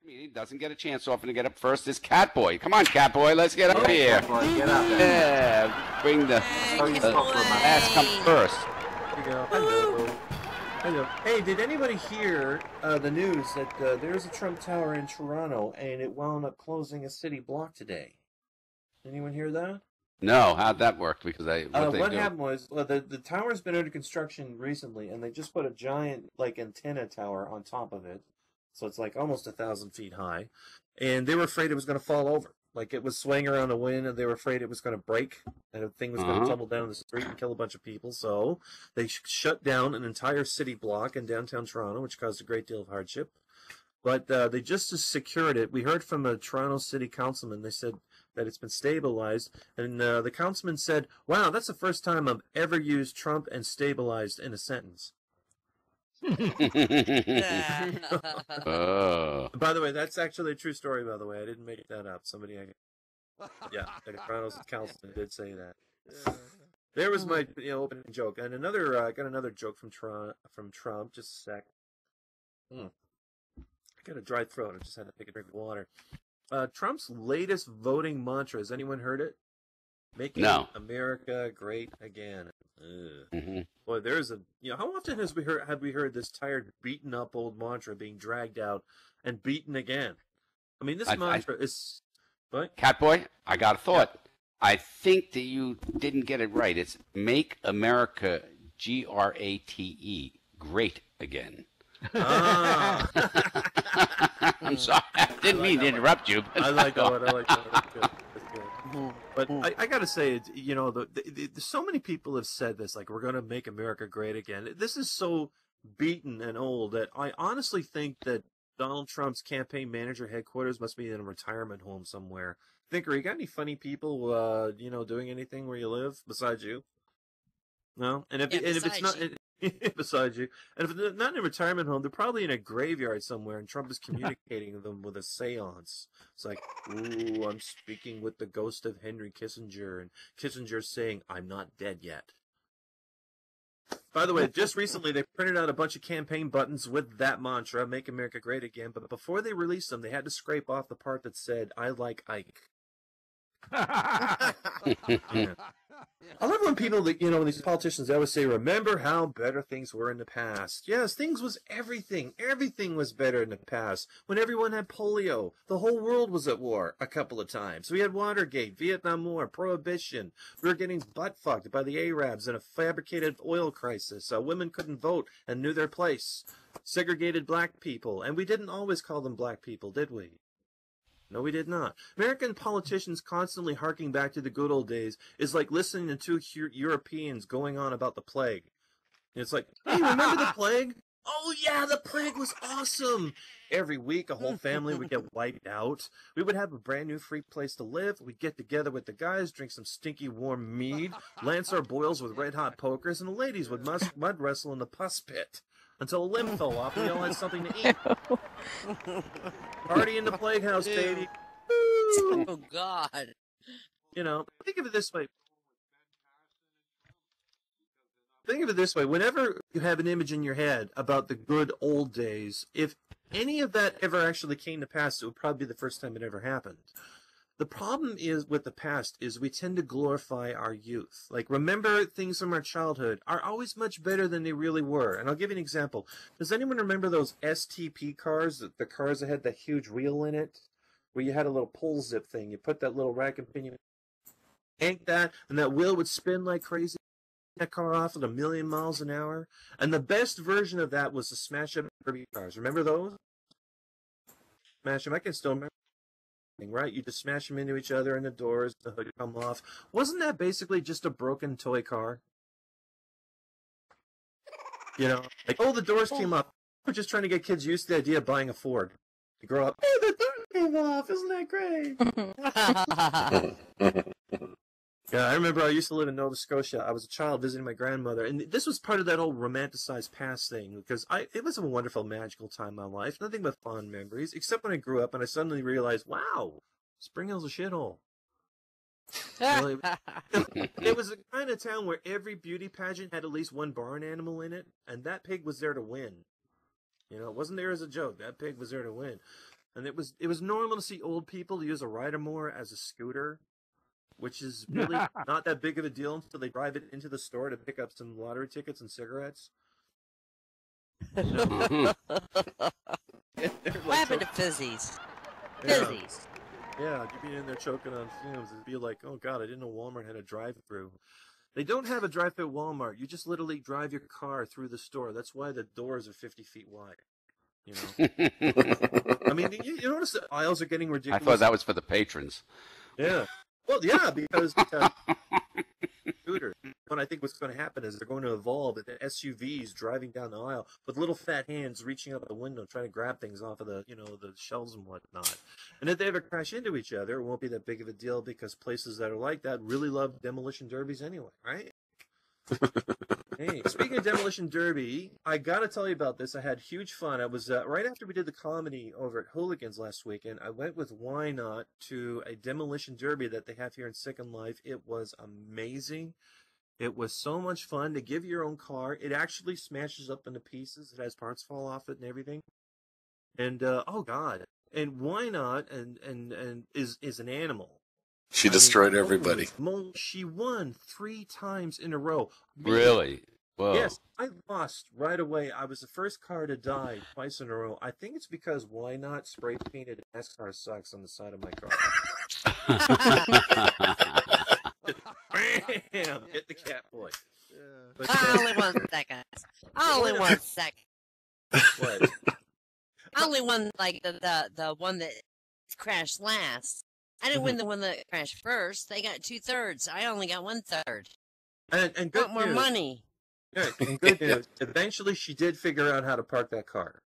He doesn't get a chance often to get up first. Is CatBoy. Come on, CatBoy, let's get up here. CatBoy, get up. Yeah, bring the last come first. There you go. Hello. Hello. Hey, did anybody hear the news that there's a Trump Tower in Toronto and it wound up closing a city block today? Anyone hear that? No, how'd that work? Because what happened was the tower's been under construction recently, and they just put a giant antenna tower on top of it, so it's like almost 1,000 feet high, and they were afraid it was going to fall over. Like it was swaying around the wind, and they were afraid it was going to break, and the thing was going to tumble down the street and kill a bunch of people. So they shut down an entire city block in downtown Toronto, which caused a great deal of hardship. But they just secured it. We heard from a Toronto city councilman. They said that it's been stabilized, and the councilman said, "Wow, that's the first time I've ever used Trump and stabilized in a sentence." By the way, that's actually a true story. By the way, I didn't make that up. The Toronto councilman did say that. There was my opening joke, and I got another joke from Trump. Just a sec. I got a dry throat. I just had to take a drink of water. Trump's latest voting mantra. Has anyone heard it? Making America great again. Boy, there's how often have we heard this tired, beaten up old mantra being dragged out and beaten again? I mean, this mantra is. What? CatBoy, I got a thought. Yeah. I think that you didn't get it right. It's make America GRATE great again. Ah. I'm sorry. I didn't mean to interrupt you. I like that one. That's good. But I got to say, so many people have said this, like, we're going to make America great again. This is so beaten and old that I honestly think that Donald Trump's campaign manager headquarters must be in a retirement home somewhere. Thinker, you got any funny people, doing anything where you live besides you? No? And if it's not... Besides you. And if they're not in a retirement home, they're probably in a graveyard somewhere, and Trump is communicating with them with a seance. It's like, ooh, I'm speaking with the ghost of Henry Kissinger, and Kissinger's saying, I'm not dead yet. By the way, just recently they printed out a bunch of campaign buttons with that mantra, Make America Great Again, but before they released them, they had to scrape off the part that said, I like Ike. Yeah. I love when people, these politicians, they always say, remember how better things were in the past. Yes, things was everything. Everything was better in the past. When everyone had polio, the whole world was at war a couple of times. We had Watergate, Vietnam War, Prohibition. We were getting butt-fucked by the Arabs in a fabricated oil crisis. Women couldn't vote and knew their place. Segregated black people. And we didn't always call them black people, did we? No, we did not. American politicians constantly harking back to the good old days is like listening to two Europeans going on about the plague. It's like, hey, remember the plague? Oh, yeah, the plague was awesome. Every week, a whole family would get wiped out. We would have a brand new free place to live. We'd get together with the guys, drink some stinky warm mead, lance our boils with red-hot pokers, and the ladies would mud wrestle in the pus pit until a limb fell off and we all had something to eat. Party in the plague house, baby. Woo! Oh, God. Think of it this way. Whenever you have an image in your head about the good old days, if any of that ever actually came to pass, it would probably be the first time it ever happened. The problem is with the past is we tend to glorify our youth. Like, remember things from our childhood are always much better than they really were. And I'll give you an example. Does anyone remember those STP cars, the cars that had the huge wheel in it, where you had a little pull zip thing? You put that little rack and pin, you yank that, and that wheel would spin like crazy. That car off at 1,000,000 miles an hour. And the best version of that was the smash-up derby cars. Remember those? Smash them. I can still remember. Right? You just smash them into each other and the doors, the hood come off. Wasn't that basically just a broken toy car? Like, the doors came off. We're just trying to get kids used to the idea of buying a Ford. You grow up, hey, the door came off. Isn't that great? Yeah, I remember I used to live in Nova Scotia. I was a child visiting my grandmother, and this was part of that old romanticized past thing, because it was a wonderful, magical time in my life. Nothing but fond memories, except when I grew up and I suddenly realized, wow, Spring Hill's a shithole. It was the kind of town where every beauty pageant had at least one barn animal in it, and that pig was there to win. It wasn't there as a joke. That pig was there to win. And it was normal to see old people use a ride-a-more as a scooter, which is really not that big of a deal until they drive it into the store to pick up some lottery tickets and cigarettes. You know? What happened to fizzies? Yeah. Fizzies. Yeah, you'd be in there choking on fumes. It'd be like, oh god, I didn't know Walmart had a drive-through. They don't have a drive-through at Walmart. You just literally drive your car through the store. That's why the doors are 50 feet wide. You know. I mean, you notice the aisles are getting ridiculous. I thought that was for the patrons. Yeah. Well, yeah, because scooter. What I think what's going to happen is they're going to evolve into SUVs driving down the aisle with little fat hands reaching out the window trying to grab things off of the the shelves and whatnot. And if they ever crash into each other, it won't be that big of a deal because places that are like that really love demolition derbies anyway, right? Hey, speaking of demolition derby, I gotta tell you about this. I had huge fun. I was right after we did the comedy over at Hooligans last weekend. I went with Why Not to a demolition derby that they have here in Second Life. It was amazing. It was so much fun to give your own car. It actually smashes up into pieces. It has parts fall off it and everything. And oh god! And Why Not and is an animal. She destroyed everybody. She won 3 times in a row. Really? Whoa. Yes, I lost right away. I was the first car to die twice in a row. I think it's because Why Not spray painted NASCAR sucks on the side of my car. Bam! Hit the CatBoy. I only 1 second. Only 1 second. What? I only won like the one that crashed last. I didn't win the one that crashed first. They got 2/3. I only got 1/3. And good Want more news. money? Good, and good news. Eventually, she did figure out how to park that car.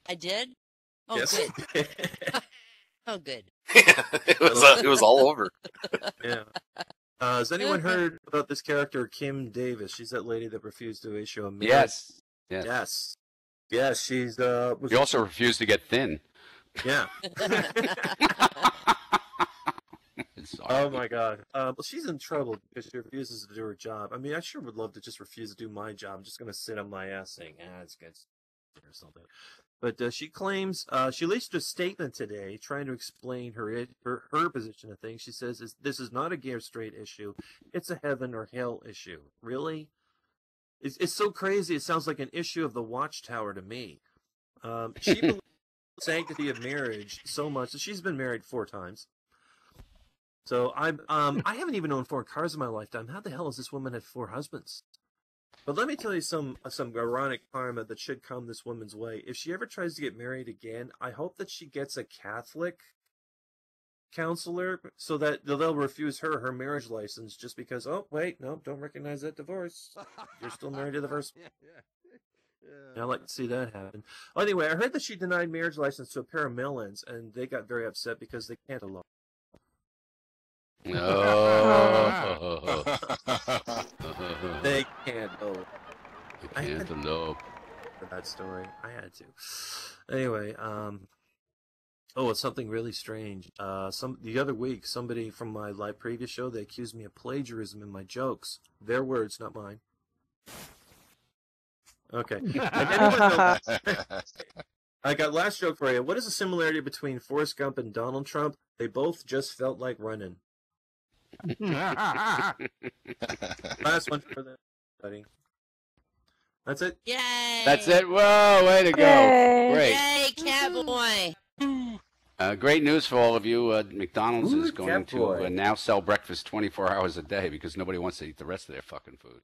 I did. Oh, Yes. good. Oh, good. It was all over. Yeah. Has anyone heard about this character, Kim Davis? She's that lady that refused to issue a marriage. Yes. Yes. Yes, she's You also refused to get thin. Yeah. Sorry. Oh my god. Well, she's in trouble because she refuses to do her job. I mean, I sure would love to just refuse to do my job. I'm just going to sit on my ass saying, it's good or something. But she claims she released a statement today trying to explain her position of things. She says this is not a gay or straight issue. It's a heaven or hell issue. Really? It's so crazy. It sounds like an issue of the Watchtower to me. She believes in the sanctity of marriage so much that she's been married 4 times. So I haven't even owned 4 cars in my lifetime. How the hell has this woman had 4 husbands? But let me tell you some ironic karma that should come this woman's way. If she ever tries to get married again, I hope that she gets a Catholic counselor so that they'll refuse her marriage license just because, oh, wait, no, don't recognize that divorce. You're still married to the first. Yeah, I'd like to see that happen. Well, anyway, I heard that she denied marriage license to a pair of melons, and they got very upset because they can't elope. No. They can't elope. I can't elope. That story. I had to. Anyway, it's something really strange. The other week, somebody from my previous show, they accused me of plagiarism in my jokes. Their words, not mine. Okay. I got last joke for you. What is the similarity between Forrest Gump and Donald Trump? They both just felt like running. Last one for the buddy. That's it. Yay! That's it. Whoa, way to go. Yay. Great. Yay, CatBoy! Great news for all of you. McDonald's Ooh, is going CatBoy. to now sell breakfast 24 hours a day because nobody wants to eat the rest of their fucking food.